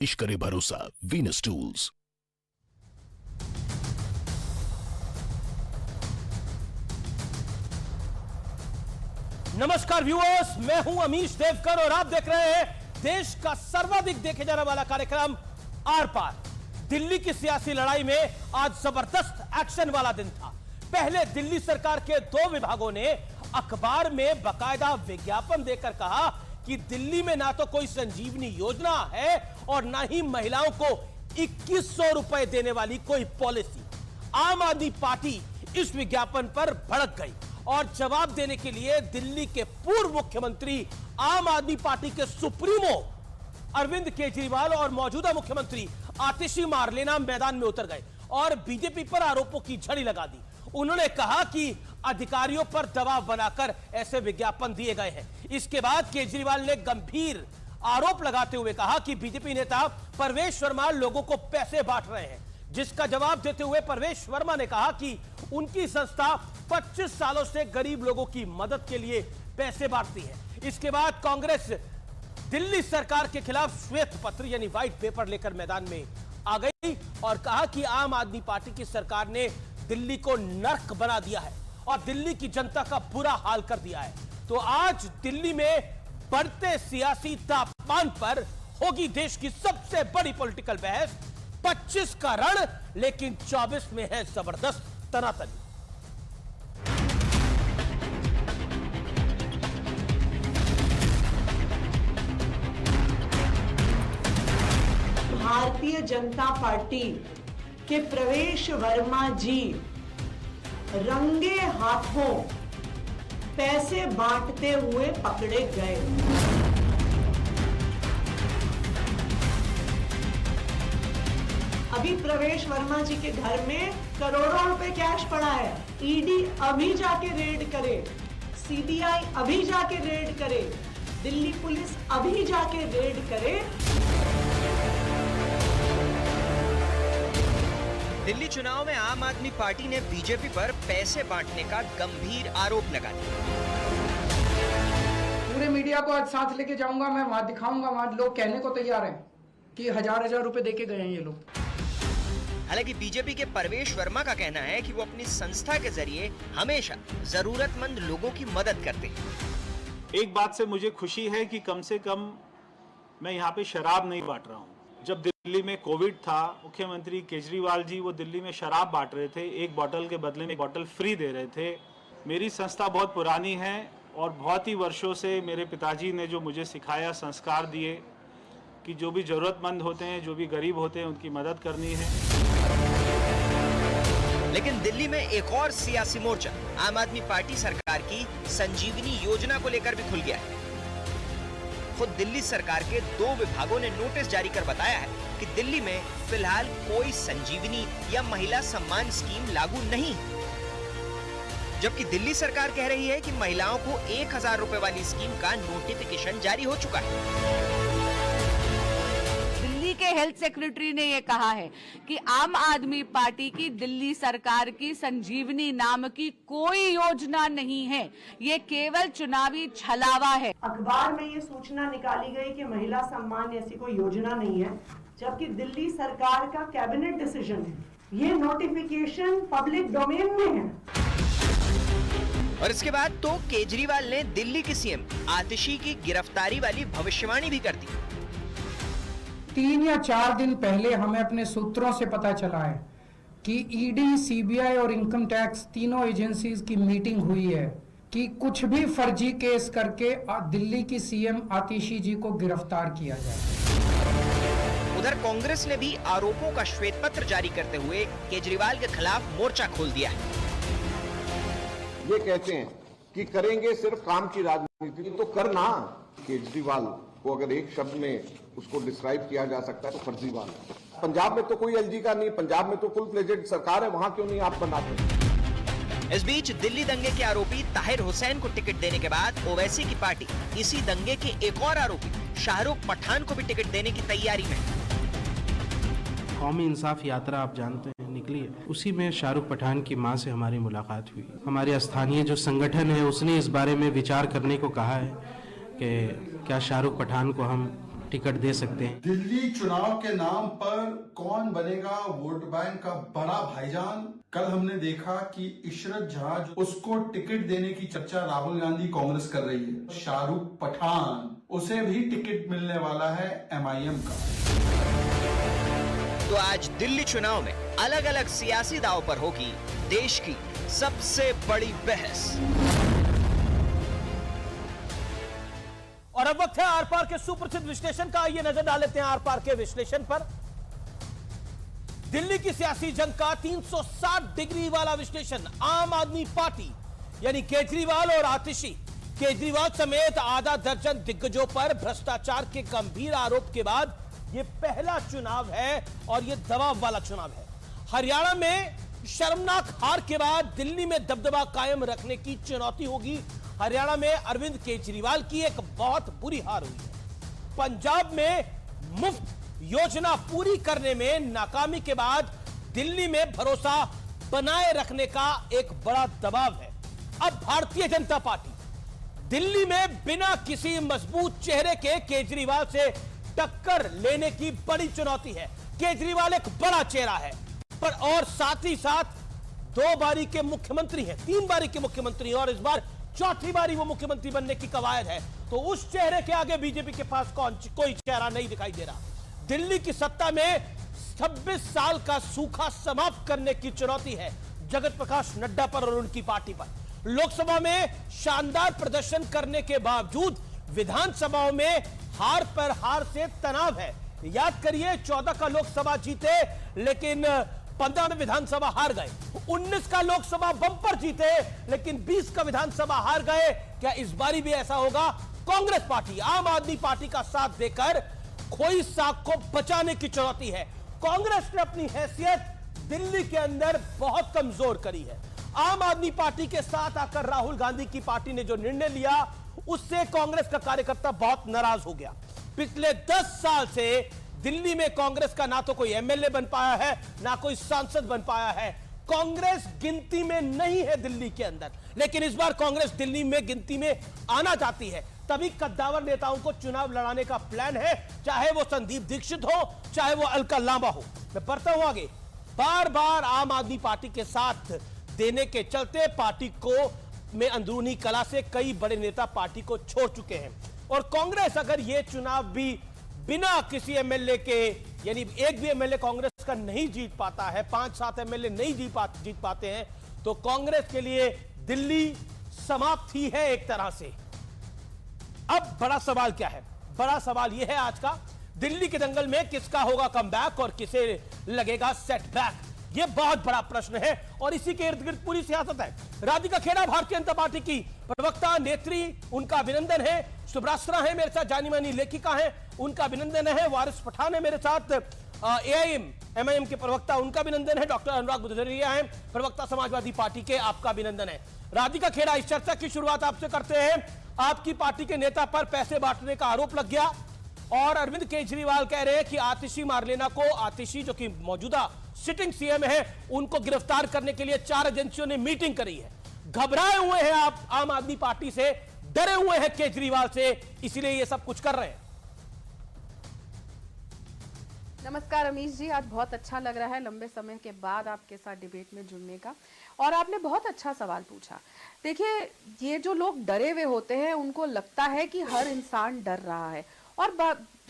करे भरोसा Venus tools. नमस्कार व्यूअर्स, मैं हूं अमीश देवकर और आप देख रहे हैं देश का सर्वाधिक देखे जाने वाला कार्यक्रम आर पार। दिल्ली की सियासी लड़ाई में आज जबरदस्त एक्शन वाला दिन था। पहले दिल्ली सरकार के दो विभागों ने अखबार में बकायदा विज्ञापन देकर कहा कि दिल्ली में ना तो कोई संजीवनी योजना है और ना ही महिलाओं को 2100 रुपए देने वाली कोई पॉलिसी। आम आदमी पार्टी इस विज्ञापन पर भड़क गई और जवाब देने के लिए दिल्ली के पूर्व मुख्यमंत्री, आम आदमी पार्टी के सुप्रीमो अरविंद केजरीवाल और मौजूदा मुख्यमंत्री आतिशी मारलेना मैदान में उतर गए और बीजेपी पर आरोपों की झड़ी लगा दी। उन्होंने कहा कि अधिकारियों पर दबाव बनाकर ऐसे विज्ञापन दिए गए हैं। इसके बाद केजरीवाल ने गंभीर आरोप लगाते हुए कहा कि बीजेपी नेता परवेश वर्मा लोगों को पैसे बांट रहे हैं, जिसका जवाब देते हुए परवेश वर्मा ने कहा कि उनकी संस्था 25 सालों से गरीब लोगों की मदद के लिए पैसे बांटती है। इसके बाद कांग्रेस दिल्ली सरकार के खिलाफ श्वेत पत्र यानी व्हाइट पेपर लेकर मैदान में आ गई और कहा कि आम आदमी पार्टी की सरकार ने दिल्ली को नर्क बना दिया है और दिल्ली की जनता का बुरा हाल कर दिया है। तो आज दिल्ली में बढ़ते सियासी तापमान पर होगी देश की सबसे बड़ी पॉलिटिकल बहस। 25 का रण, लेकिन 24 में है जबरदस्त तनातनी। भारतीय जनता पार्टी के प्रवेश वर्मा जी रंगे हाथों पैसे बांटते हुए पकड़े गए। अभी प्रवेश वर्मा जी के घर में करोड़ों रुपए कैश पड़ा है। ईडी अभी जाके रेड करे, सीबीआई अभी जाके रेड करे, दिल्ली पुलिस अभी जाके रेड करे। दिल्ली चुनाव में आम आदमी पार्टी ने बीजेपी पर पैसे बांटने का गंभीर आरोप लगा दिया। पूरे मीडिया को आज साथ लेके जाऊंगा, मैं वहां दिखाऊंगा, वहां लोग कहने को तैयार हैं कि हजार रुपए देके गए हैं ये लोग। हालांकि बीजेपी के परवेश वर्मा का कहना है कि वो अपनी संस्था के जरिए हमेशा जरूरतमंद लोगों की मदद करते हैं। एक बात से मुझे खुशी है कि कम से कम मैं यहाँ पे शराब नहीं बांट रहा हूँ। जब दिल्ली में कोविड था, मुख्यमंत्री केजरीवाल जी वो दिल्ली में शराब बांट रहे थे, एक बोतल के बदले में एक बोतल फ्री दे रहे थे। मेरी संस्था बहुत पुरानी है और बहुत ही वर्षों से मेरे पिताजी ने जो मुझे सिखाया, संस्कार दिए कि जो भी ज़रूरतमंद होते हैं, जो भी गरीब होते हैं, उनकी मदद करनी है। लेकिन दिल्ली में एक और सियासी मोर्चा आम आदमी पार्टी सरकार की संजीवनी योजना को लेकर भी खुल गया है। खुद दिल्ली सरकार के दो विभागों ने नोटिस जारी कर बताया है कि दिल्ली में फिलहाल कोई संजीवनी या महिला सम्मान स्कीम लागू नहीं है, जबकि दिल्ली सरकार कह रही है कि महिलाओं को 1000 रुपए वाली स्कीम का नोटिफिकेशन जारी हो चुका है। दिल्ली के हेल्थ सेक्रेटरी ने यह कहा है कि आम आदमी पार्टी की दिल्ली सरकार की संजीवनी नाम की कोई योजना नहीं है, ये केवल चुनावी छलावा है। अखबार में ये सूचना निकाली गई कि महिला सम्मान ऐसी कोई योजना नहीं है, जबकि दिल्ली सरकार का कैबिनेट डिसीजन है। ये नोटिफिकेशन पब्लिक डोमेन में है। और इसके बाद तो केजरीवाल ने दिल्ली की सीएम आतिशी की गिरफ्तारी वाली भविष्यवाणी भी कर दी। 3 या 4 दिन पहले हमें अपने सूत्रों से पता चला है कि ईडी, सीबीआई और इनकम टैक्स तीनों एजेंसीज की मीटिंग हुई है कि कुछ भी फर्जी केस करके दिल्ली की सीएम आतिशी जी को गिरफ्तार किया जाए। उधर कांग्रेस ने भी आरोपों का श्वेत पत्र जारी करते हुए केजरीवाल के खिलाफ मोर्चा खोल दिया है। ये कहते हैं कि करेंगे सिर्फ काम की राजनीति, तो करना। केजरीवाल को अगर एक शब्द में उसको डिस्क्राइब किया जा सकता है तो फर्जीवाल है। पंजाब में तो कोई एलजी का नहीं, पंजाब में तो फुल फ्लेजेड सरकार है, वहां क्यों नहीं आप बनाते? इस बीच दिल्ली दंगे के आरोपी ताहिर हुसैन को टिकट देने के बाद ओवैसी की पार्टी इसी दंगे के एक और आरोपी शाहरुख पठान को भी टिकट देने की तैयारी में। कौमी इंसाफ यात्रा आप जानते हैं निकली है, उसी में शाहरुख पठान की मां से हमारी मुलाकात हुई। हमारे स्थानीय जो संगठन है उसने इस बारे में विचार करने को कहा है कि क्या शाहरुख पठान को हम टिकट दे सकते हैं। दिल्ली चुनाव के नाम पर कौन बनेगा वोट बैंक का बड़ा भाईजान? कल हमने देखा कि इशरत जहां, उसको टिकट देने की चर्चा राहुल गांधी कांग्रेस कर रही है। शाहरुख पठान, उसे भी टिकट मिलने वाला है MIM का। तो आज दिल्ली चुनाव में अलग अलग सियासी दांव पर होगी देश की सबसे बड़ी बहस। और अब वक्त है आर पार के सुप्रसिद्ध विश्लेषण का। आइए नजर डाल लेते हैं आर पार के विश्लेषण पर। दिल्ली की सियासी जंग का 360 डिग्री वाला विश्लेषण। आम आदमी पार्टी यानी केजरीवाल और आतिशी, केजरीवाल समेत आधा दर्जन दिग्गजों पर भ्रष्टाचार के गंभीर आरोप के बाद यह पहला चुनाव है और यह दबाव वाला चुनाव है। हरियाणा में शर्मनाक हार के बाद दिल्ली में दबदबा कायम रखने की चुनौती होगी। हरियाणा में अरविंद केजरीवाल की एक बहुत बुरी हार हुई है। पंजाब में मुफ्त योजना पूरी करने में नाकामी के बाद दिल्ली में भरोसा बनाए रखने का एक बड़ा दबाव है। अब भारतीय जनता पार्टी दिल्ली में बिना किसी मजबूत चेहरे के केजरीवाल से टक्कर लेने की बड़ी चुनौती है। केजरीवाल एक बड़ा चेहरा है पर और साथ ही साथ 2 बारी के मुख्यमंत्री हैं, 3 बारी के मुख्यमंत्री, और इस बार 4थी बारी वो मुख्यमंत्री बनने की कवायद है। तो उस चेहरे के आगे बीजेपी के पास कोई चेहरा नहीं दिखाई दे रहा। दिल्ली की सत्ता में 26 साल का सूखा समाप्त करने की चुनौती है जगत प्रकाश नड्डा पर और उनकी पार्टी पर। लोकसभा में शानदार प्रदर्शन करने के बावजूद विधानसभाओं में हार पर हार से तनाव है। याद करिए 14 का लोकसभा जीते लेकिन 15 में विधानसभा हार गए, 19 का लोकसभा बम्पर जीते लेकिन 20 का विधानसभा हार गए। क्या इस बारी भी ऐसा होगा? कांग्रेस पार्टी आम आदमी पार्टी का साथ देकर खोई साख को बचाने की चुनौती है। कांग्रेस ने अपनी हैसियत दिल्ली के अंदर बहुत कमजोर करी है। आम आदमी पार्टी के साथ आकर राहुल गांधी की पार्टी ने जो निर्णय लिया उससे कांग्रेस का कार्यकर्ता बहुत नाराज हो गया। पिछले 10 साल से दिल्ली में कांग्रेस का ना तो कोई MLA बन पाया है ना कोई सांसद बन पाया है। कांग्रेस गिनती में नहीं है दिल्ली के अंदर, लेकिन इस बार कांग्रेस दिल्ली में गिनती में आना चाहती है। तभी कद्दावर नेताओं को चुनाव लड़ाने का प्लान है, चाहे वो संदीप दीक्षित हो चाहे वो अलका लांबा हो। मैं बढ़ता हूं आगे। बार बार आम आदमी पार्टी के साथ देने के चलते पार्टी को में अंदरूनी कला से कई बड़े नेता पार्टी को छोड़ चुके हैं। और कांग्रेस अगर यह चुनाव भी बिना किसी MLA के, यानी एक भी MLA कांग्रेस का नहीं जीत पाता है, 5-7 MLA नहीं जीत पाते हैं, तो कांग्रेस के लिए दिल्ली समाप्त ही है एक तरह से। अब बड़ा सवाल क्या है? बड़ा सवाल यह है आज का, दिल्ली के दंगल में किसका होगा कमबैक और किसे लगेगा सेटबैक? यह बहुत बड़ा प्रश्न है और इसी के इर्द गिर्द पूरी सियासत है। राधिका खेड़ा भारतीय जनता पार्टी की प्रवक्ता नेत्री, उनका अभिनंदन है। सुब्रास्त्रा है मेरे साथ, जानी मानी लेखिका है, उनका अभिनंदन है। वारिस पठान है मेरे साथ, MIM के प्रवक्ता, उनका अभिनंदन है। डॉक्टर अनुराग बुद्धरिया है प्रवक्ता समाजवादी पार्टी के, आपका अभिनंदन है। राधिका खेड़ा, इस चर्चा की शुरुआत आपसे करते हैं। आपकी पार्टी के नेता पर पैसे बांटने का आरोप लग गया और अरविंद केजरीवाल कह रहे हैं कि आतिशी मारलेना को, आतिशी जो कि मौजूदा सिटिंग CM है, उनको गिरफ्तार करने के लिए 4 एजेंसियों ने मीटिंग करी है। घबराए हुए हैं आप आम आदमी पार्टी से, डरे हुए हैं केजरीवाल से, इसीलिए ये सब कुछ कर रहे हैं। नमस्कार अमीश जी, आज बहुत अच्छा लग रहा है लंबे समय के बाद आपके साथ डिबेट में जुड़ने का, और आपने बहुत अच्छा सवाल पूछा। देखिए, ये जो लोग डरे हुए होते हैं उनको लगता है कि हर इंसान डर रहा है, और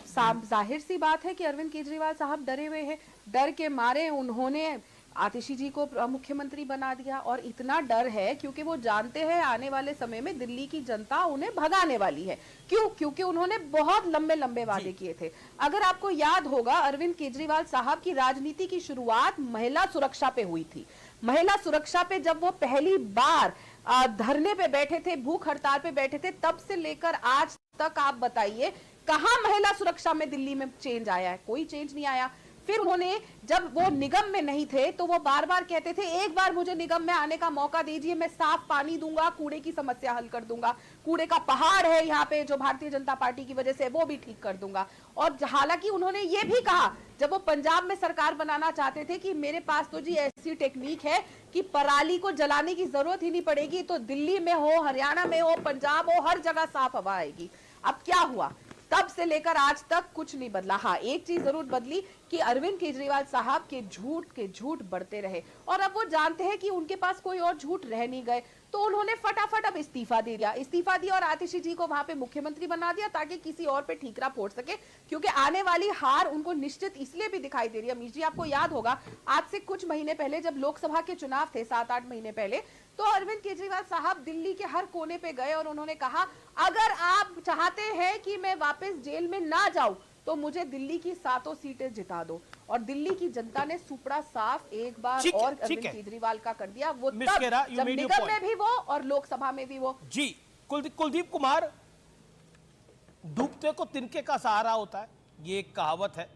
जाहिर सी बात है कि अरविंद केजरीवाल साहब डरे हुए हैं। डर के मारे उन्होंने आतिशी जी को मुख्यमंत्री बना दिया, और इतना डर है क्योंकि वो जानते हैं आने वाले समय में दिल्ली की जनता उन्हें भगाने वाली है। क्यों? क्योंकि उन्होंने बहुत लंबे लंबे वादे किए थे। अगर आपको याद होगा, अरविंद केजरीवाल साहब की राजनीति की शुरुआत महिला सुरक्षा पे हुई थी। महिला सुरक्षा पे जब वो पहली बार धरने पे बैठे थे, भूख हड़ताल पे बैठे थे, तब से लेकर आज तक आप बताइए कहां महिला सुरक्षा में दिल्ली में चेंज आया है? कोई चेंज नहीं आया। फिर उन्होंने, जब वो निगम में नहीं थे तो वो बार बार कहते थे एक बार मुझे निगम में आने का मौका दीजिए, मैं साफ पानी दूंगा, कूड़े की समस्या हल कर दूंगा, कूड़े का पहाड़ है यहाँ पे जो भारतीय जनता पार्टी की वजह से वो भी ठीक कर दूंगा। और हालांकि उन्होंने ये भी कहा जब वो पंजाब में सरकार बनाना चाहते थे कि मेरे पास तो जी ऐसी टेक्निक है कि पराली को जलाने की जरूरत ही नहीं पड़ेगी, तो दिल्ली में हो, हरियाणा में हो, पंजाब हो, हर जगह साफ हवा आएगी। अब क्या हुआ? तब से लेकर आज तक कुछ नहीं बदला। हाँ, एक चीज जरूर बदली कि अरविंद केजरीवाल साहब के झूठ बढ़ते रहे और अब वो जानते हैं कि उनके पास कोई और झूठ रह नहीं गए, तो उन्होंने फटाफट अब इस्तीफा दे दिया। इस्तीफा दिया और आतिशी जी को वहां पे मुख्यमंत्री बना दिया ताकि किसी और पे ठीकरा फोड़ सके, क्योंकि आने वाली हार उनको निश्चित इसलिए भी दिखाई दे रही है। अमीश जी, आपको याद होगा आज से कुछ महीने पहले जब लोकसभा के चुनाव थे, 7-8 महीने पहले, तो अरविंद केजरीवाल साहब दिल्ली के हर कोने पे गए और उन्होंने कहा अगर आप चाहते हैं कि मैं वापस जेल में ना जाऊं तो मुझे दिल्ली की 7 सीटें जिता दो। और दिल्ली की जनता ने सुपड़ा साफ एक बार और अरविंद केजरीवाल का कर दिया। वो तब जब निगम में भी वो और लोकसभा में भी वो। जी, कुलदीप कुमार, डूबते को तिनके का सहारा होता है, ये एक कहावत है,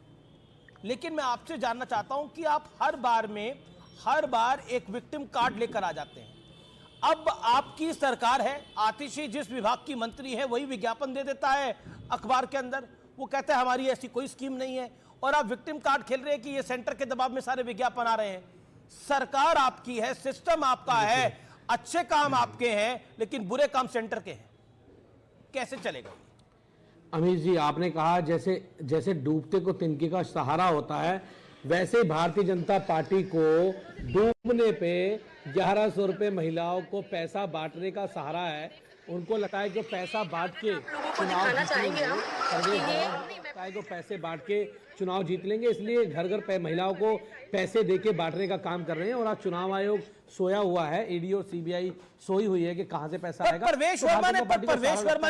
लेकिन मैं आपसे जानना चाहता हूं कि आप हर बार एक विक्टिम कार्ड लेकर आ जाते हैं। अब आपकी सरकार है, आतिशी जिस विभाग की मंत्री है वही विज्ञापन दे देता है अखबार के अंदर, वो कहते हैं हमारी ऐसी कोई स्कीम नहीं है, और आप विक्टिम कार्ड खेल रहे हैं कि ये सेंटर के दबाव में सारे विज्ञापन आ रहे हैं। सरकार आपकी है, सिस्टम आपका है, अच्छे काम आपके हैं, लेकिन बुरे काम सेंटर के हैं, कैसे चलेगा? अमीश जी, आपने कहा जैसे डूबते को तिनके का सहारा होता है, वैसे भारतीय जनता पार्टी को डूबने पे 1100 रुपए महिलाओं को पैसा बांटने का सहारा है। उनको लगता है कि पैसा बांट के चुनाव पैसे बांट के चुनाव जीत लेंगे, इसलिए घर घर महिलाओं को पैसे देके बांटने का काम कर रहे हैं। और आज चुनाव आयोग सोया हुआ है, ईडी और सीबीआई सोई हुई है कि कहां से पैसा आएगा। परवेश वर्मा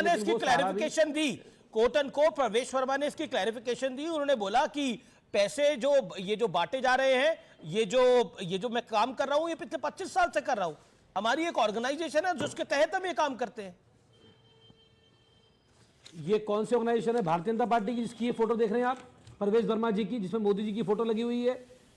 ने इसकी क्लैरिफिकेशन दी, quote and quote Parvesh Verma ने इसकी क्लैरिफिकेशन दी। उन्होंने बोला कि पैसे जो बांटे जा रहे हैं, ये जो मैं काम कर रहा हूं, ये पिछले 25 साल से कर रहा हूं, हमारी एक ऑर्गेनाइजेशन है जिसके तहत हम ये काम करते हैं। ये कौन सी ऑर्गेनाइजेशन है? भारतीय जनता पार्टी की, जिसकी ये फोटो देख रहे हैं आप, परवेश वर्मा जी की, जिसमें मोदी जी की फोटो लगी हुई है,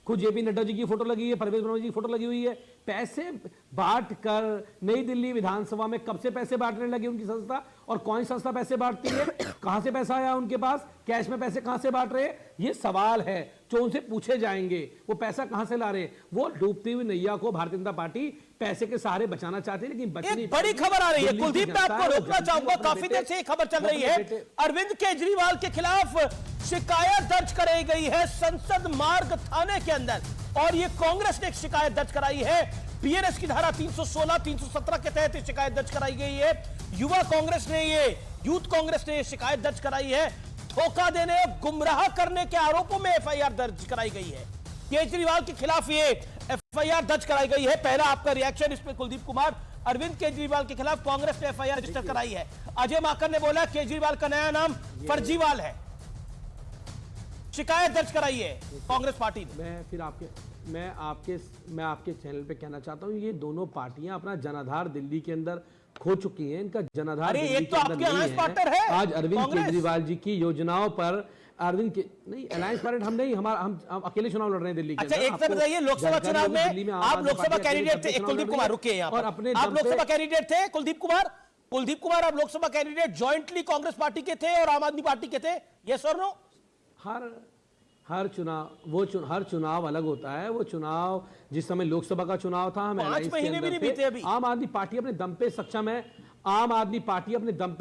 खुद जेपी नड्डा जी की फोटो लगी है, परवेश वर्मा जी की फोटो लगी हुई है। पैसे बांट कर नई दिल्ली विधानसभा में कब से पैसे बांटने लगी उनकी संस्था, और कौन सी संस्था पैसे बांटती है, कहां से पैसा आया उनके पास, कैश में पैसे कहां से बांट रहे हैं, ये सवाल है जो उनसे पूछे जाएंगे। वो पैसा कहां से ला रहे हैं? वो डूबती हुई नैया को भारतीय जनता पार्टी पैसे के सहारे बचाना चाहती है, लेकिन बचनी बड़ी खबर आ रही है कुलदीप, मैं आपको रोकना चाहूंगा, काफी देर से खबर चल रही है, अरविंद केजरीवाल के खिलाफ शिकायत दर्ज कराई गई है संसद मार्ग थाने के अंदर, और ये कांग्रेस ने एक शिकायत दर्ज कराई है। बीएनएस की धारा 316, 317 के तहत शिकायत दर्ज कराई गई है। यूथ कांग्रेस ने ये शिकायत दर्ज कराई है। धोखा देने, गुमराह करने के आरोपों में एफआईआर दर्ज कराई गई है। केजरीवाल के खिलाफ ये एफआईआर दर्ज कराई गई है। पहला आपका रिएक्शन इस पे कुलदीप कुमार, अरविंद केजरीवाल के खिलाफ कांग्रेस ने एफआईआर रजिस्टर कराई है। अजय माकन ने बोला केजरीवाल का नया नाम फर्जीवाल है, शिकायत दर्ज कराई है कांग्रेस पार्टी ने। मैं आपके चैनल पे कहना चाहता हूं, ये दोनों पार्टियां अपना जनाधार दिल्ली के अंदर खो चुकी हैं। इनका जनाधार दिल्ली के अंदर नहीं है। आज अरविंद केजरीवाल जी की योजनाओं पर अलायंस पार्टी हम नहीं, हम अकेले चुनाव लड़ रहे हैं दिल्ली के अंदर। अच्छा, एक तरफ बताइए, लोकसभा चुनाव में आप लोकसभा कैंडिडेट थे, कुलदीप कुमार रुकिए यहाँ पर, आप लोकसभा कैंडिडेट थे कुलदीप कुमार, आप Lok Sabha candidate jointly Congress party के थे और आम आदमी पार्टी के थे, यस और नो? हर चुनाव अलग होता है। वो चुनाव जिस समय लोकसभा का चुनाव था, हमें 5 महीने भी नहीं बीते अभी। आम आदमी पार्टी अपने दम पे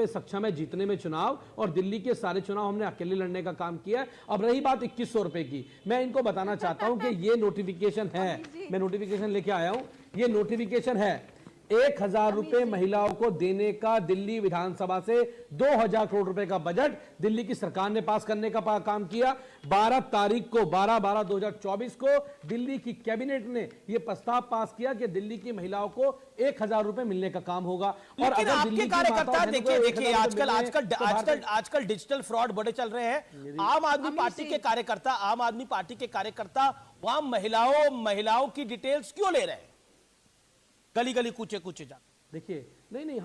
सक्षम है जीतने में चुनाव, और दिल्ली के सारे चुनाव हमने अकेले लड़ने का काम किया है। अब रही बात 2100 रुपए की, मैं इनको बताना चाहता हूं कि ये नोटिफिकेशन है, मैं नोटिफिकेशन लेके आया हूं, ये नोटिफिकेशन है 1000 रुपए महिलाओं को देने का। दिल्ली विधानसभा से 2000 करोड़ रुपए का बजट दिल्ली की सरकार ने पास करने का काम किया। 12 तारीख को 12/12/2024 को दिल्ली की कैबिनेट ने यह प्रस्ताव पास किया कि दिल्ली की महिलाओं को 1000 रुपए मिलने का काम होगा। और अगर आपके कार्यकर्ता देखिए आजकल डिजिटल फ्रॉड बड़े चल रहे हैं। आम आदमी पार्टी के कार्यकर्ता वहां महिलाओं की डिटेल्स क्यों ले रहे हैं, गली गली कूचे जा? देखिए, नहीं,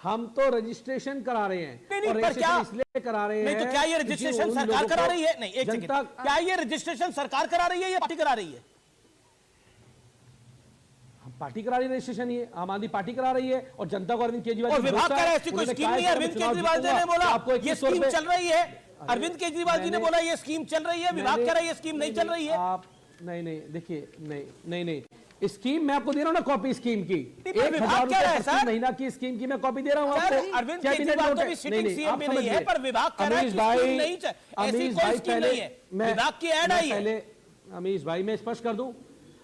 हम तो रजिस्ट्रेशन करा रहे हैं। नहीं, पर क्या इसलिए करा रहे हैं? नहीं, तो क्या ये रजिस्ट्रेशन सरकार करा रही है? नहीं, एक सेकंड, क्या ये रजिस्ट्रेशन सरकार करा रही है या पार्टी करा रही है? पार्टी करा रही है रजिस्ट्रेशन, ये आम आदमी पार्टी करा रही है, और जनता को अरविंद केजरीवाल विभाग कह रहा है ऐसी कोई स्कीम नहीं है। अरविंद केजरीवाल जी ने बोला ये स्कीम चल रही है, अरविंद केजरीवाल जी ने बोला ये स्कीम चल रही है, विभाग कह रहा है ये स्कीम नहीं चल रही है। आप नहीं, देखिए, नहीं, स्कीम मैं आपको दे रहा हूं ना, कॉपी स्कीम की, विभाग 1000 कह रहा है रुपए सर। महीना की स्कीम की मैं कॉपी दे रहा हूं सर, आपको। अरविंद कैबिनेट केजरीवाल नोट तो भी सिटिंग सीएम आप भी नहीं है, समझिए। पर विभाग कह रहा है अमीश कि भाई, स्कीम नहीं चाहिए, ऐसी अमीश कोई भाई स्कीम पहले नहीं है, विभाग की ऐड आई है। पहले अमीश भाई मैं स्पष्ट कर दूं,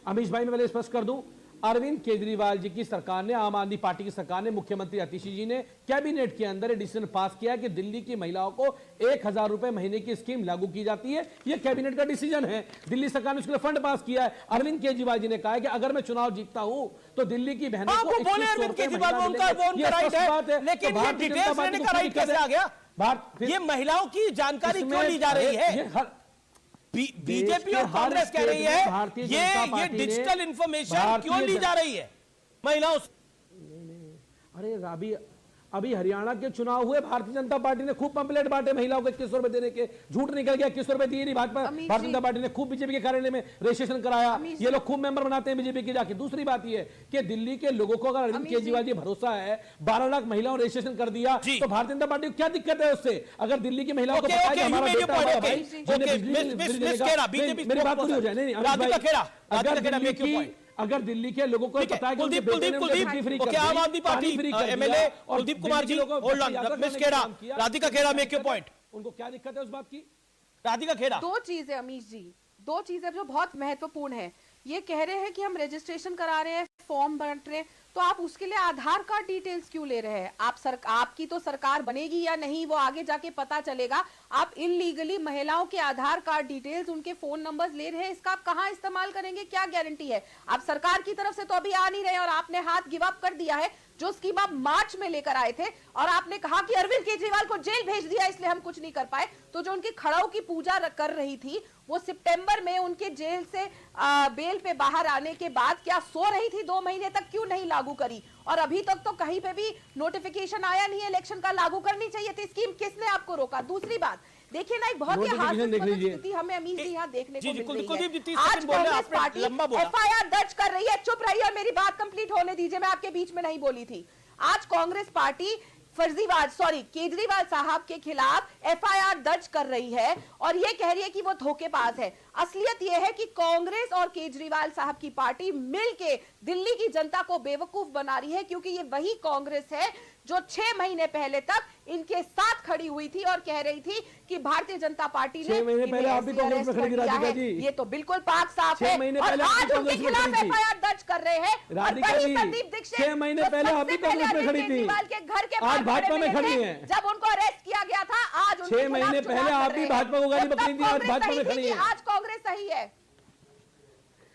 अमीश भाई मैं पहले स्पष्ट कर दूं, अरविंद केजरीवाल जी की सरकार ने, आम आदमी पार्टी की सरकार ने, मुख्यमंत्री आतिशी जी ने कैबिनेट के अंदर डिसीजन पास किया कि दिल्ली की महिलाओं को 1000 रुपए महीने की स्कीम लागू की जाती है। यह कैबिनेट का डिसीजन है, दिल्ली सरकार ने उसके लिए फंड पास किया है। अरविंद केजरीवाल जी ने कहा है कि अगर मैं चुनाव जीतता हूं तो दिल्ली की बहनों को 2100 रुपए महीना मिलेंगे। ये स्पष्ट बात है, लेकिन तो ये भारतीय डिटेल्स जनता लेने पार्टी का को राइट कैसे आ गया? ये महिलाओं की जानकारी क्यों ली जा रही है? बीजेपी और कांग्रेस कह रही है ये डिजिटल इंफॉर्मेशन क्यों ली जा रही है महिलाओं से? अरे अभी हरियाणा के चुनाव हुए, भारतीय जनता पार्टी ने खूब पंपलेट बांटे महिलाओं को 2100 रुपए देने के, झूठ निकल गया, 2100 रुपए दिए नहीं। भारतीय जनता पार्टी ने खूब बीजेपी के कार्यालय में रजिस्ट्रेशन कराया, ये लोग खूब मेंबर बनाते हैं बीजेपी के जाके। दूसरी बात ये कि दिल्ली के लोगों को अगर अरविंद केजरीवाल जी भरोसा है, 12 लाख महिलाओं ने रजिस्ट्रेशन कर दिया, तो भारतीय जनता पार्टी को क्या दिक्कत है उससे? अगर दिल्ली की महिलाओं को पता है कि हमारा बेटा हमारा भाई मेरी बात पूरी हो जाए। नहीं, अगर दिल्ली के लोगों को पता है कि Kuldeep Aam Aadmi Party MLA Kuldeep Kumar ji, hold on miss Khera, Radhika Khera make your point. उनको क्या दिक्कत है उस बात की? राधिका खेड़ा, दो चीजें अमीश जी, दो चीजें जो बहुत महत्वपूर्ण है। ये कह रहे हैं कि हम रजिस्ट्रेशन करा रहे हैं, फॉर्म भर रहे हैं, तो आप उसके लिए आधार कार्ड डिटेल्स क्यों ले रहे हैं? आपकी तो सरकार बनेगी या नहीं वो आगे जाके पता चलेगा। आप इलीगली महिलाओं के आधार कार्ड डिटेल्स, उनके फोन नंबर्स ले रहे हैं, इसका आप कहां इस्तेमाल करेंगे? क्या गारंटी है? आप सरकार की तरफ से तो अभी आ नहीं रहे और आपने हाथ गिव अप कर दिया है। जो स्कीम आप मार्च में लेकर आए थे और आपने कहा कि अरविंद केजरीवाल को जेल भेज दिया इसलिए हम कुछ नहीं कर पाए, तो जो उनकी खड़ाऊ की पूजा कर रही थी वो सितंबर में उनके जेल से बेल पे बाहर आने के बाद क्या सो रही थी 2 महीने तक? क्यों नहीं लागू करी? और अभी तक तो कहीं पे भी नोटिफिकेशन आया नहीं है इलेक्शन का, लागू करनी चाहिए थी स्कीम, किसने आपको रोका? दूसरी बात देखिए ना, एक बहुत ही हास्यास्पद स्थिति हमें अमीश जी यहाँ देखने को मिल रही है। आज कांग्रेस पार्टी एफआईआर दर्ज कर रही है। चुप रहिए और मेरी बात कंप्लीट होने दीजिए, मैं आपके बीच में नहीं बोली थी। आज कांग्रेस पार्टी केजरीवाल साहब के खिलाफ एफआईआर दर्ज कर रही है और ये कह रही है कि वो धोखेबाज है। असलियत ये है कि कांग्रेस और केजरीवाल साहब की पार्टी मिलके दिल्ली की जनता को बेवकूफ बना रही है, क्योंकि ये वही कांग्रेस है जो 6 महीने पहले तक इनके साथ खड़ी हुई थी और कह रही थी कि भारतीय जनता पार्टी ने 6 महीने पहले आप भी कांग्रेस में खड़ी थी राधिका जी। ये तो बिल्कुल पाक साफ है। और आज उनके खिलाफ एफआईआर दर्ज कर रहे हैं। राधिका जी, 6 महीने पहले आप भी कांग्रेस में खड़ी थी, आज भाजपा में खड़ी हैं। जब उनको अरेस्ट किया गया था, आज 6 महीने पहले आप भी भाजपा को गाली बकरी थी, आज भाजपा में खड़ी हैं। आज कांग्रेस सही है।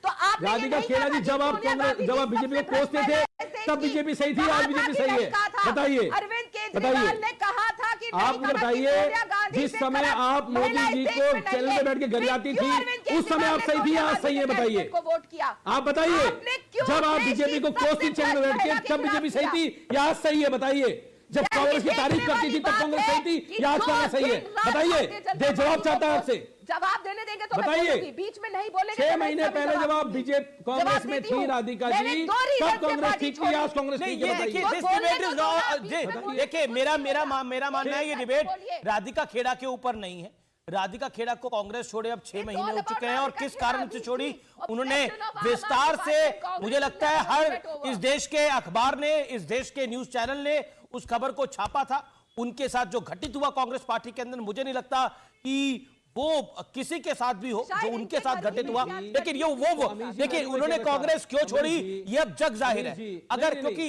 तो आप राधिका खेड़ा जी, जब आप बीजेपी को कोसते थे तब बीजेपी सही थी, आज बीजेपी सही है? बताइए, अरविंद केजरीवाल ने कहा था कि आप मुझे बताइए, जिस समय आप मोदी जी को चैनल में बैठ के गरियाती थी उस समय आप सही थी, आज सही है? बताइए, वोट किया आप बताइए, जब आप बीजेपी को कोसती चैनल में बैठ के तब बीजेपी सही थी या आज सही है? बताइए, जब कांग्रेस की तारीफ करती थी तब कांग्रेस सही थी या आज कांग्रेस सही है? बताइए, जवाब चाहता है आपसे। जवाब देने देंगे तो बताइए, बीच में नहीं बोलेंगे। 6 महीने पहले जब आप बीजेपी कांग्रेस में थी राधिका जी, तब कांग्रेस ठीक थी, आज कांग्रेस ठीक है? देखिए, मेरा मानना है ये डिबेट राधिका खेड़ा के ऊपर नहीं है। राधिका खेड़ा को कांग्रेस छोड़े अब 6 महीने हो चुके हैं और किस कारण से छोड़ी उन्होंने विस्तार से, मुझे लगता है हर इस देश के अखबार ने, इस देश के न्यूज चैनल ने उस खबर को छापा था। उनके साथ जो घटित हुआ कांग्रेस पार्टी के अंदर, मुझे नहीं लगता कि वो किसी के साथ भी हो जो उनके साथ घटित हुआ। लेकिन ये वो देखिए, उन्होंने कांग्रेस क्यों छोड़ी ये अब जग जाहिर है। अगर क्योंकि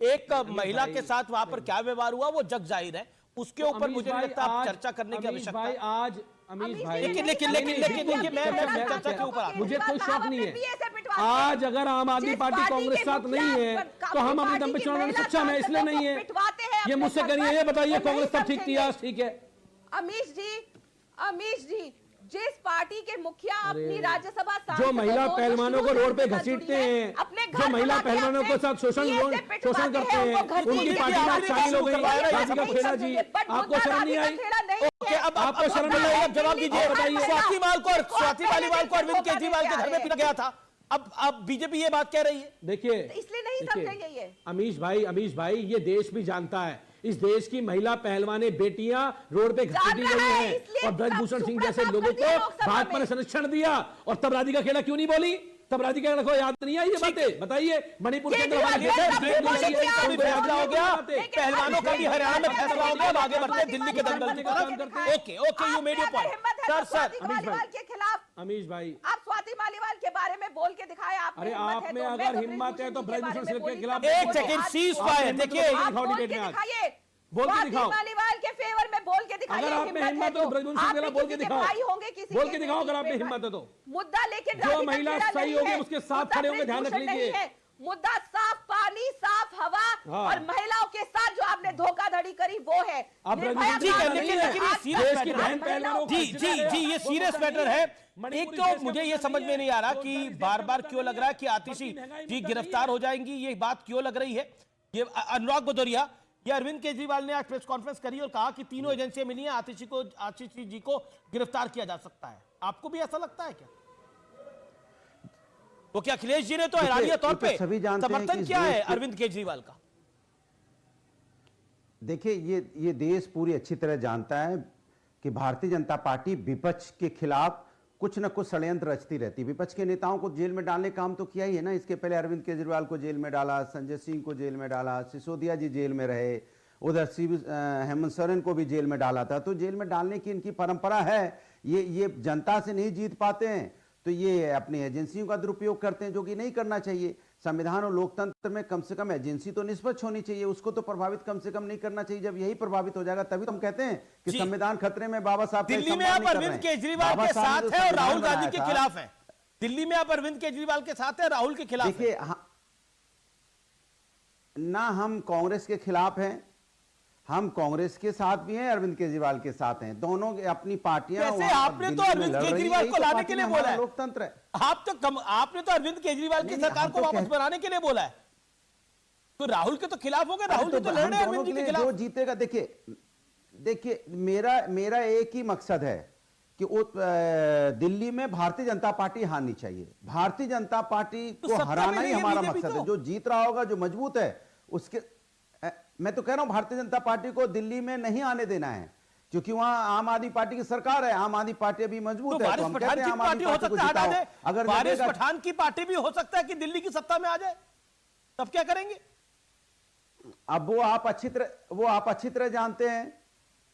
एक महिला के साथ वहां पर क्या व्यवहार हुआ वो जग जाहिर है, उसके ऊपर मुझे नहीं लगता आप चर्चा करने की आवश्यकता है। आज अमीश भाई, लेकिन देखिए, मैं चर्चा के ऊपर मुझे कोई शौक नहीं है। आज अगर आम आदमी पार्टी कांग्रेस साथ नहीं है तो हम अपने दम पे चुनाव लड़ने में सक्षम है, इसलिए नहीं है। ये मुझसे करिए, ये बताइए कांग्रेस तब ठीक थी, आज ठीक है? अमीश जी, जिस पार्टी के मुखिया अपनी राज्यसभा जो महिला पहलवानों को रोड पे घसीटते हैं, जो महिला पहलवानों के साथ शोषण करते हैं, उनकी पार्टी में शामिल हो गई राधिका खेड़ा जी, आपको शर्म नहीं आई? अब आपको शर्म नहीं आई? अब जवाब दीजिए, बताइए। स्वाति मालीवाल को अरविंद केजरीवाल के घर में पीटा गया था, अब बीजेपी ये बात कह रही है। देखिए, इसलिए नहीं समझेंगे ये। अमीश भाई, ये देश भी जानता है, इस देश की महिला पहलवाने बेटियां रोड पे घसीटी गई हैं और ब्रजभूषण सिंह जैसे लोगों को भाजपा ने संरक्षण दिया, और तब राधिका खेड़ा क्यों नहीं बोली? तब राज्य रखो, याद नहीं आई ये बातें? बताइए, मणिपुर के अंदर हमारे फैसला हो गया, पहलवानों का भी हरियाणा में फैसला हो गया, आगे बढ़ते हैं दिल्ली के दंगल की तरफ। Okay okay, you made your point. Sir के खिलाफ अमीश भाई, आप स्वाति मालीवाल के बारे में बोल के दिखाया आपने। अरे आप में अगर हिम्मत है तो ब्रजभूषण सिंह के खिलाफ एक सेकंड, सीज फायर। देखिए, बोल के दिखाओ, मालीवाल के फेवर में बोल के दिखाइए। अगर आप में हिम्मत है तो ब्रजभूषण सिंह के खिलाफ बोल के दिखाओ, बोल के दिखाओ अगर आप में हिम्मत है तो। मुद्दा लेके जो महिला सही होगी उसके साथ खड़े होंगे, ध्यान रख लीजिए। मुद्दा साफ पानी, साफ हवा और महिलाओं के साथ जो आपने धोखाधड़ी करी वो है। जी ये सीरियस मैटर है। एक तो मुझे ये समझ में नहीं आ रहा कि बार बार क्यों लग रहा है कि आतिशी जी गिरफ्तार हो जाएंगी, ये बात क्यों लग रही है। ये अनुराग भदौरिया, ये अरविंद केजरीवाल ने आज प्रेस कॉन्फ्रेंस करी और कहा कि तीनों एजेंसियां मिली हैं, आतिशी जी को गिरफ्तार किया जा सकता है। आपको भी ऐसा लगता है क्या? तो क्या अखिलेश जी ने तो हैरानिया तौर पे समर्थन किया है अरविंद केजरीवाल का? देखिए, ये देश पूरी अच्छी तरह जानता है कि भारतीय जनता पार्टी विपक्ष के खिलाफ कुछ न कुछ षड्यंत्र रचती रहती है। विपक्ष के नेताओं को जेल में डालने का काम तो किया ही है ना। इसके पहले अरविंद केजरीवाल को जेल में डाला, संजय सिंह को जेल में डाला, सिसोदिया जी जेल में रहे, उधर हेमंत सोरेन को भी जेल में डाला था। तो जेल में डालने की इनकी परंपरा है। ये जनता से नहीं जीत पाते हैं तो ये अपनी एजेंसियों का दुरुपयोग करते हैं, जो कि नहीं करना चाहिए। संविधान और लोकतंत्र में कम से कम एजेंसी तो निष्पक्ष होनी चाहिए, उसको तो प्रभावित कम से कम नहीं करना चाहिए। जब यही प्रभावित हो जाएगा तभी तो हम कहते हैं कि संविधान खतरे में। बाबा साहब दिल्ली में आप अरविंद केजरीवाल के साथ हैं और राहुल गांधी के खिलाफ हैं। दिल्ली में आप अरविंद केजरीवाल के साथ हैं, राहुल के खिलाफ। देखिए, ना हम कांग्रेस के खिलाफ हैं, हम कांग्रेस के साथ भी हैं, अरविंद केजरीवाल के साथ हैं। दोनों अपनी पार्टियां। आपने तो अरविंद केजरीवाल को लाने के लिए बोला है, लोकतंत्र है। आपने तो अरविंद केजरीवाल की सरकार को वापस बनाने के लिए बोला है। तो राहुल के तो खिलाफ हो गए, राहुल जी तो लड़ रहे हैं अरविंद जी के खिलाफ। जो जीतेगा, देखिए मेरा एक ही मकसद है कि दिल्ली में भारतीय जनता पार्टी हारनी चाहिए। भारतीय जनता पार्टी को हराना ही हमारा मकसद है। जो जीत रहा होगा, जो मजबूत है, उसके मैं तो कह रहा हूं भारतीय जनता पार्टी को दिल्ली में नहीं आने देना है, क्योंकि वहां आम आदमी पार्टी की सरकार है। आम आदमी पार्टी अभी मजबूत है, तो हम कहते हैं आम आदमी पार्टी को जिताओ। अगर वारिस पठान की पार्टी भी हो सकता है कि दिल्ली की सत्ता में आ जाए, तब क्या करेंगे? अब वो आप अच्छी तरह जानते हैं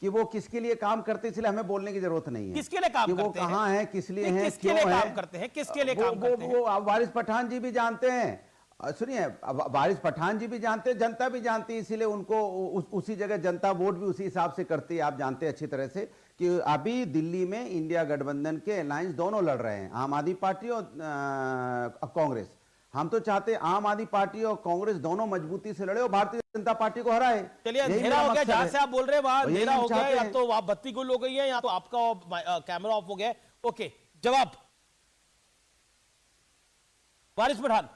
कि वो किसके लिए काम करते, इसलिए हमें बोलने की जरूरत नहीं है। किसके लिए काम करते हैं, वो कहां है, किस लिए है, क्यों काम करते हैं, किसके लिए काम करते हैं, वो वारिस पठान जी भी जानते हैं। सुनिए, वारिस पठान जी भी जानते हैं, जनता भी जानती है, इसीलिए उनको उसी जगह जनता वोट भी उसी हिसाब से करती है। आप जानते हैं अच्छी तरह से कि अभी दिल्ली में इंडिया गठबंधन के अलायंस दोनों लड़ रहे हैं, आम आदमी पार्टी और कांग्रेस। हम तो चाहते हैं आम आदमी पार्टी और कांग्रेस दोनों मजबूती से लड़े और भारतीय जनता पार्टी को हराए। चलिए, अंधेरा हो गया, जहां से आप बोल रहे हैं वहां अंधेरा हो गया, या तो वहां बत्ती गुल हो गई है या तो आपका कैमरा ऑफ हो गया। ओके, जवाब वारिस पठान।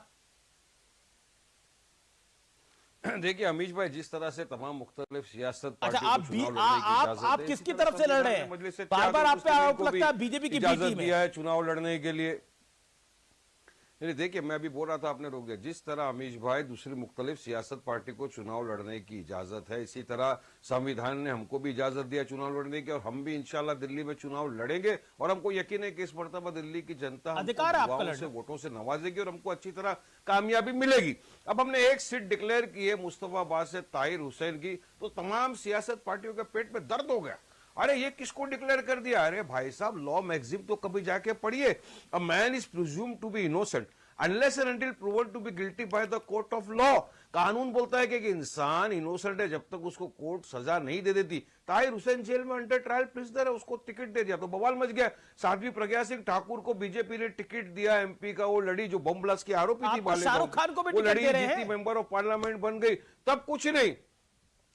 देखिए अमीश भाई, जिस तरह से तमाम मुख्तलिफ सियासत अच्छा, आप किसकी तरफ से लड़ रहे हैं? बार बार आप पे आरोप लगता है बीजेपी की इजाजत दिया है चुनाव लड़ने के लिए। नहीं, देखिए, मैं अभी बोल रहा था, आपने रोक दिया। जिस तरह अमीश भाई दूसरी मुख्तलिफ सियासत पार्टी को चुनाव लड़ने की इजाजत है, इसी तरह संविधान ने हमको भी इजाजत दिया चुनाव लड़ने की, और हम भी इंशाल्लाह दिल्ली में चुनाव लड़ेंगे। और हमको यकीन है कि इस मरतबा दिल्ली की जनता हमको वोटों से नवाजेगी और हमको अच्छी तरह कामयाबी मिलेगी। अब हमने एक सीट डिक्लेयर की है मुस्तफाबाद से ताहिर हुसैन की, तो तमाम सियासत पार्टियों के पेट में दर्द हो गया। अरे ये किसको डिक्लेयर कर दिया? अरे भाई साहब, लॉ मैगजीन तो कभी जाके पढ़िए। A man is presumed to be innocent unless and until proven to be guilty by the court of law. कानून बोलता है कि इंसान इनोसेंट है जब तक उसको कोर्ट सजा नहीं दे देती। ताहिर हुसैन जेल में अंडर ट्रायल प्रिजनर है, उसको टिकट दे दिया तो बवाल मच गया। साध्वी प्रज्ञा सिंह ठाकुर को बीजेपी ने टिकट दिया, एमपी का, वो लड़ी जो बम ब्लास्ट की आरोपी थी, शाहरुख खान को भी वो लड़ी, जीती, मेंबर ऑफ पार्लियामेंट बन गई, तब कुछ नहीं,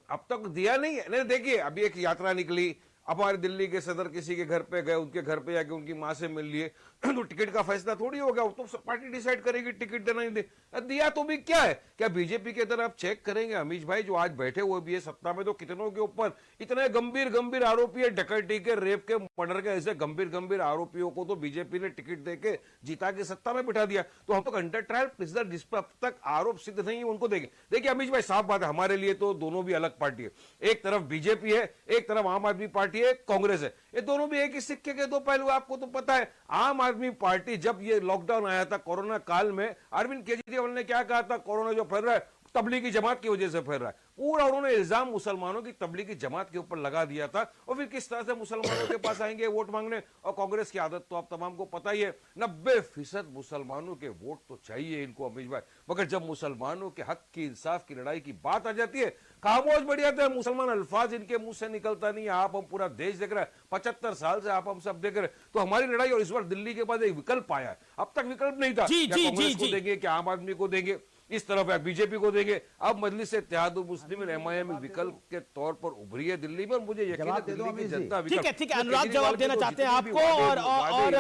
अब तक दिया नहीं है। देखिए, अभी एक यात्रा निकली, अब हमारे दिल्ली के सदर किसी के घर पे गए, उनके घर पे जाके उनकी मां से मिल लिए, तो टिकट का फैसला थोड़ी हो गया, तो पार्टी डिसाइड करेगी टिकट देना नहीं दे। दिया तो भी क्या है? क्या बीजेपी के तरफ चेक करेंगे अमीश भाई, जो आज बैठे हुए भी है सत्ता में, तो कितनों के ऊपर इतने गंभीर आरोपी है, डकैती के, रेप के, मर्डर के, ऐसे गंभीर आरोपियों को तो बीजेपी ने टिकट देके जिता के सत्ता में बिठा दिया। तो हम तो अंडर ट्रायल प्रिजनर जिस पर अब तक आरोप सिद्ध नहीं है उनको देंगे। देखिए अमीश भाई, साफ बात है, हमारे लिए तो दोनों भी अलग पार्टी है। एक तरफ बीजेपी है, एक तरफ आम आदमी पार्टी पार्टी है, कांग्रेस है, ये दोनों भी एक ही सिक्के के दो पहलू। आपको तो पता है, आम आदमी पार्टी जब ये लॉकडाउन आया था कोरोना काल में, अरविंद केजरीवाल ने क्या कहा था, कोरोना जो फैल रहा है तबलीगी जमात की वजह से फैल रहा है, पूरा उन्होंने इल्जाम मुसलमानों की तबलीगी जमात के ऊपर लगा दिया था। और फिर किस तरह से मुसलमानों के पास आएंगे वोट मांगने। और कांग्रेस की आदत तो आप तमाम को पता ही है, 90% मुसलमानों के वोट तो चाहिए इनको अमीश भाई, मगर जब मुसलमानों के हक की, इंसाफ की लड़ाई की बात आ जाती है, खामोश बढ़ जाते हैं मुसलमान, अल्फाज इनके मुंह से निकलता नहीं है। आप हम पूरा देश देख रहे हैं, 75 साल से आप हम सब देख रहे हैं, तो हमारी लड़ाई। और इस बार दिल्ली के पास एक विकल्प आया है, अब तक विकल्प नहीं था, क्या कांग्रेस को देंगे, क्या आम आदमी को देंगे, इस तरफ या बीजेपी को देंगे। अब मजलिस इत्तेहादुल मुस्लिमीन एमआईएम विकल्प के तौर पर उभरी है दिल्ली में, और मुझे यकीन है दिल्ली की जनता ठीक है अनुराग जवाब देना चाहते हैं आपको, और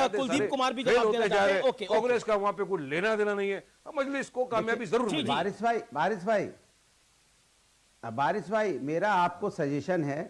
कुलदीप कुमार भी जवाब देना चाहते हैं। कांग्रेस का वहां पे कुछ लेना देना नहीं है, मजलिस को कामयाबी जरूर मिलेगी। बारिश भाई मेरा आपको सजेशन है,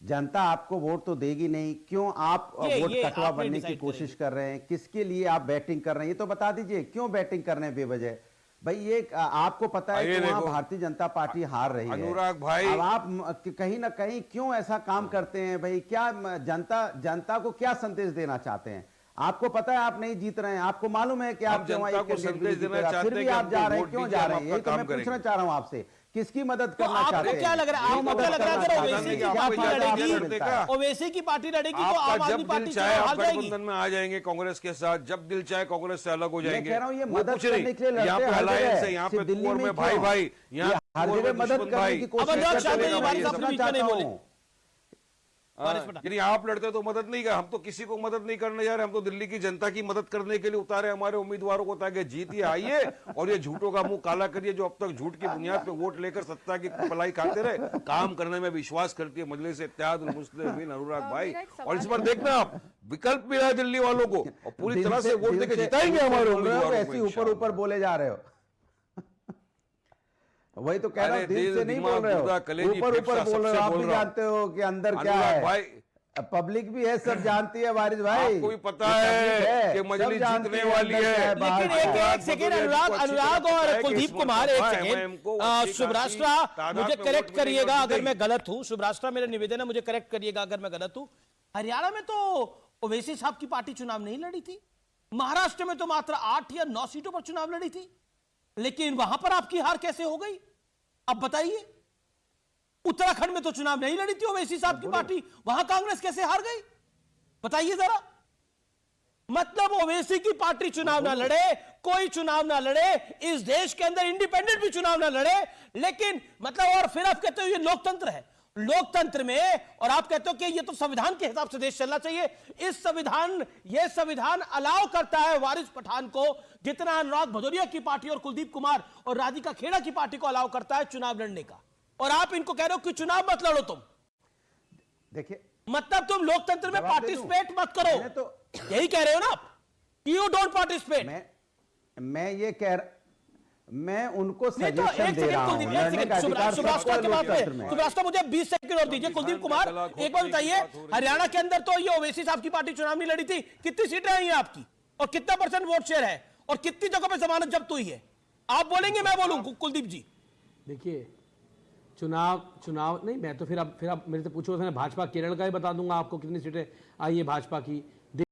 जनता आपको वोट तो देगी नहीं, क्यों आप वोट कटवा बनने की कोशिश कर रहे हैं, किसके लिए आप बैटिंग कर रहे हैं, ये तो बता दीजिए, क्यों बैटिंग कर रहे हैं बेवजह। भाई ये आपको पता है कि वहां भारतीय जनता पार्टी हार रही है अनुराग भाई, अब आप कहीं ना कहीं क्यों ऐसा काम करते हैं भाई, क्या जनता को क्या संदेश देना चाहते हैं। आपको पता है आप नहीं जीत रहे हैं, आपको मालूम है कि आप जनता को संदेश देना चाहते हैं, फिर भी आप जा रहे हैं, क्यों जा रहे हैं, ये तो मैं पूछना चाह रहा हूं आपसे, किसकी मदद करना चाहते हैं। क्या लग रहा है, आपको क्या लग रहा है, अगर ओवैसी की पार्टी लड़ेगी तो आम आदमी पार्टी आप गठबंधन में आ जाएंगे कांग्रेस के साथ, जब दिल चाहे कांग्रेस से अलग हो जाएंगे। कह रहा हूं ये मदद करने के लिए यहाँ पे अलायंस है, यहाँ पे कुंवर में भाई भाई, यहाँ हर जगह मदद करने की कोशिश करते हैं। यानी आप लड़ते तो मदद नहीं कर, हम तो किसी को मदद नहीं करने जा रहे, हम तो दिल्ली की जनता की मदद करने के लिए उतारे हमारे उम्मीदवारों को, ताकि जीतिए, आइए और ये झूठों का मुंह काला करिए, जो अब तक झूठ की बुनियाद पे वोट लेकर सत्ता की पलाई खाते रहे। काम करने में विश्वास करती है मजलिस इत्तेहादुल मुस्लिमीन अनुराग भाई, और इस बार देखना आप विकल्प मिला है दिल्ली वालों को, और पूरी तरह से वोट देकर जिताएंगे हमारे उम्मीदवार। ऐसे ऊपर ऊपर बोले जा रहे हो, वही तो कह रहा हूं, दिल से नहीं बोल रहे हो, ऊपर ऊपर बोल रहे हो। आप भी जानते हो कि अंदर क्या है भाई, पब्लिक भी है, सब जानती है बारिश भाई, आपको भी पता है कि मजलिस जीतने वाली है। लेकिन एक सेकेंड अनुराग और कुलदीप कुमार, एक सेकेंड, शुभराष्ट्र मुझे करेक्ट करिएगा अगर मैं गलत हूं, शुभराष्ट्र मेरा निवेदन है, मुझे करेक्ट करिएगा अगर मैं गलत हूं। हरियाणा में तो ओवैसी साहब की पार्टी चुनाव नहीं लड़ी थी, महाराष्ट्र में तो मात्र 8 या 9 सीटों पर चुनाव लड़ी थी, लेकिन वहां पर आपकी हार कैसे हो गई, अब बताइए। उत्तराखंड में तो चुनाव नहीं लड़ी थी ओवैसी साहब की पार्टी, वहां कांग्रेस कैसे हार गई, बताइए जरा। मतलब ओवैसी की पार्टी चुनाव ना लड़े, कोई चुनाव ना लड़े, इस देश के अंदर इंडिपेंडेंट भी चुनाव ना लड़े, लेकिन मतलब, और फिर आप कहते हो ये लोकतंत्र है। लोकतंत्र में, और आप कहते हो कि ये तो संविधान के हिसाब से देश चलना चाहिए, ये संविधान अलाउ करता है वारिस पठान को, जितना अनुराग भदौरिया की पार्टी और कुलदीप कुमार और राधिका खेड़ा की पार्टी को अलाउ करता है चुनाव लड़ने का, और आप इनको कह रहे हो कि चुनाव मत लड़ो तुम। देखिए मतलब तुम लोकतंत्र में पार्टिसिपेट मत करो, तो यही कह रहे हो ना आप, यू डोंट पार्टिसिपेट। मैं ये कह मैं उनको सजेशन दे रहा हूं, शुभराष्ट्र मुझे 20 सेकंड और दीजिए। कुलदीप कुमार एक बार बताइए, हरियाणा के अंदर तो ये ओवैसी साहब की पार्टी चुनाव नहीं लड़ी थी, कितनी सीटें आई हैं आपकी, और कितना % वोट शेयर है, और कितनी जगह पे जमानत जब्त हुई है, आप बोलेंगे मैं बोलूं कुलदीप जी। देखिए चुनाव नहीं, मैं तो फिर अब मेरे से पूछो, भाजपा केरल का ही बता दूंगा आपको कितनी सीटें आई है भाजपा की,